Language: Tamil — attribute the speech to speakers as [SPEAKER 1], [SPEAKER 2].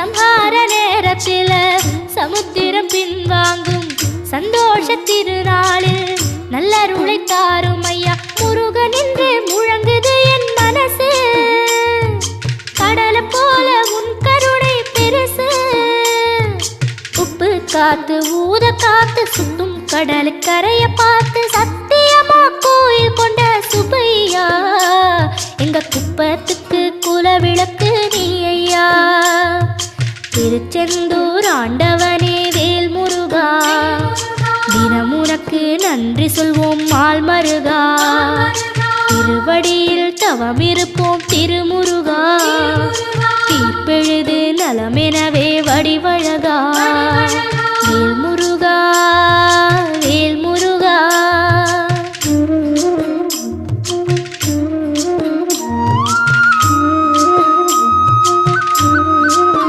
[SPEAKER 1] சம்ஹார நேரத்தில சமுத்திரம் பின்வாங்கும் சந்தோஷ திருநாளில் நல்லருளை தாரும் ஐயா முருகன் என்று முழங்குது என் மனசு கடலை போல உன் கருணை பெருசு உப்பு காத்து ஊத காத்து சுத்தும் கடலு கரைய பார்த்து சத்தியமா கோயில் கொண்ட சுபையா எங்க குப்பத்துக்கு குலவிளக்கு நீ ஐயா திருச்செந்தூர் ஆண்டவனே வேல் முருகா தினம் உனக்கு நன்றி சொல்வோம் மால் மருகா திருவடியில் தவம் இருப்போம் திருமுருகா தீர்ப்பெழுது நலமெனவே வடிவழகா வேல் முருகா